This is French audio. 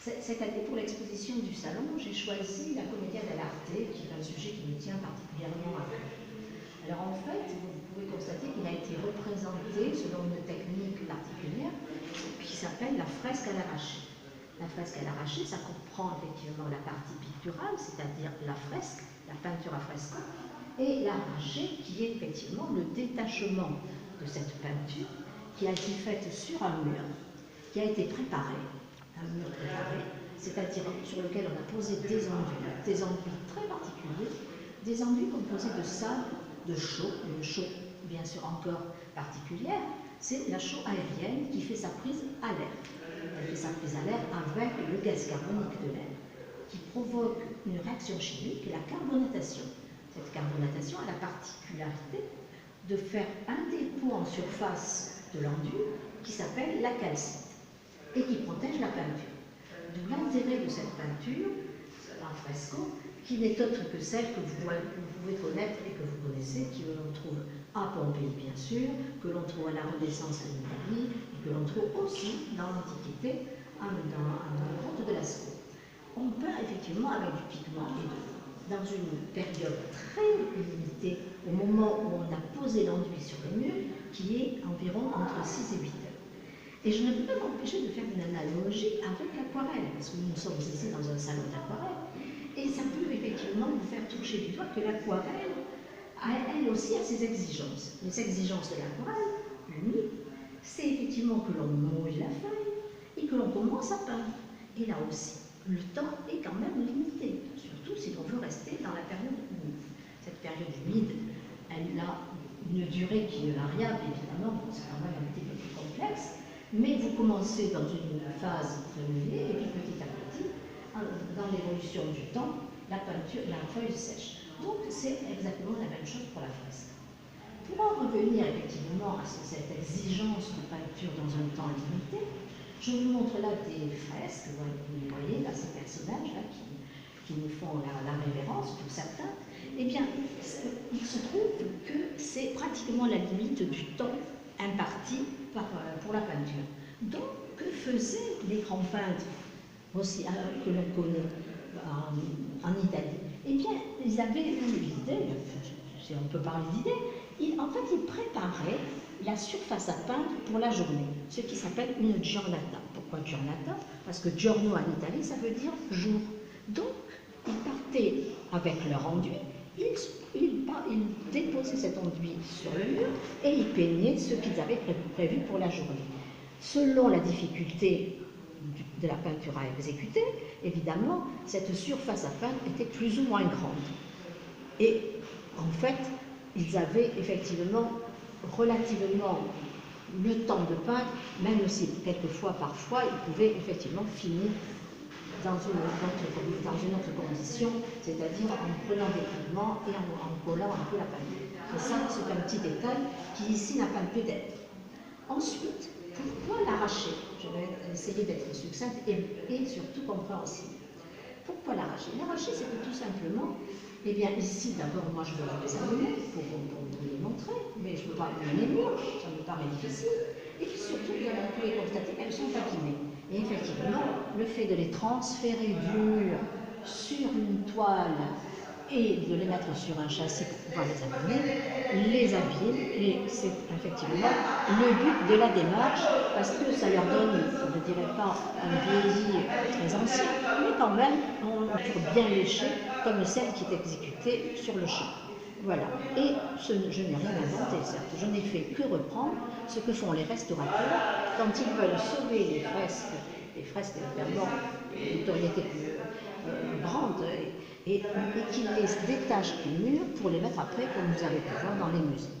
Cette année, pour l'exposition du salon, j'ai choisi la commedia dell'arte, qui est un sujet qui me tient particulièrement à cœur. Alors en fait, vous pouvez constater qu'il a été représenté selon une technique particulière qui s'appelle la fresque à l'arraché. La fresque à l'arraché, ça comprend effectivement la partie picturale, c'est-à-dire la fresque, la peinture à fresco, et l'arraché qui est effectivement le détachement de cette peinture qui a été faite sur un mur, qui a été préparé, un mur préparé, c'est-à-dire sur lequel on a posé des enduits très particuliers, des enduits composés de sable, de chaux, une chaux bien sûr encore particulière, c'est la chaux aérienne qui fait sa prise à l'air. Elle fait sa prise à l'air avec le gaz carbonique de l'air, qui provoque une réaction chimique, la carbonatation. Cette carbonatation a la particularité de faire un dépôt en surface de l'enduit qui s'appelle la calcite et qui protège la peinture. D'où l'intérêt de cette peinture en fresco, qui n'est autre que celle que vous pouvez connaître et que vous connaissez, que l'on trouve à Pompéi bien sûr, que l'on trouve à la Renaissance en Italie et que l'on trouve aussi dans l'Antiquité, dans la grotte de Lascaux. On peint effectivement avec du pigment et de l'eau. Dans une période très limitée, au moment où on a posé l'enduit sur le mur, qui est environ entre 6 et 8 heures. Et je ne peux pas m'empêcher de faire une analogie avec l'aquarelle, parce que nous sommes ici dans un salon d'aquarelle, et ça peut effectivement vous faire toucher du doigt que l'aquarelle, elle aussi, a ses exigences. Les exigences de l'aquarelle, l'huile, c'est effectivement que l'on mouille la feuille et que l'on commence à peindre. Et là aussi, le temps est quand même limité, surtout si l'on veut rester dans la période humide. Cette période humide, elle a une durée qui est variable, évidemment, c'est quand même un petit peu plus complexe, mais vous commencez dans une phase prémouillée, et puis petit à petit, dans l'évolution du temps, la feuille sèche. Donc c'est exactement la même chose pour la fresque. Pour en revenir effectivement à cette exigence de peinture dans un temps limité, je vous montre là des fresques, vous voyez là ces personnages là qui nous font la révérence pour certains. Eh bien, il se trouve que c'est pratiquement la limite du temps imparti pour la peinture. Donc, que faisaient les grands peintres aussi, que l'on connaît en Italie? Eh bien, ils avaient eu l'idée, si on peut parler d'idée, en fait, ils préparaient la surface à peindre pour la journée, ce qui s'appelle une giornata. Pourquoi giornata? Parce que giorno en Italie, ça veut dire jour. Donc, ils partaient avec leur enduit, ils déposaient cet enduit sur le mur et ils peignaient ce qu'ils avaient prévu pour la journée. Selon la difficulté de la peinture à exécuter, évidemment, cette surface à peindre était plus ou moins grande. Et en fait, ils avaient effectivement relativement le temps de peindre, même si quelquefois, parfois, ils pouvaient effectivement finir dans une autre condition, c'est-à-dire en prenant des pigments et en collant un peu la peinture. Et ça, c'est un petit détail qui ici n'a pas pu d'être. Ensuite, pourquoi l'arracher? Je vais essayer d'être succincte et surtout compréhensible. Pourquoi l'arracher? L'arracher, c'est que tout simplement, eh bien ici, d'abord, moi je veux les examiner pour vous les montrer, mais je ne veux pas les murs, ça me paraît difficile. Et puis surtout, comme vous pouvez constater, elles sont abîmées. Et effectivement, le fait de les transférer du mur sur une toile et de les mettre sur un châssis pour pouvoir les abîme, et c'est effectivement le but de la démarche, parce que ça leur donne, je ne dirais pas un vieilli très ancien, mais quand même une peinture bien léchée, comme celle qui est exécutée sur le champ. Voilà. Et je n'ai rien inventé, certes, je n'ai fait que reprendre ce que font les restaurateurs quand ils veulent sauver les fresques vraiment de notoriété plus grande, et qu'ils les détachent du mur pour les mettre après, comme vous avez pu voir dans les musées.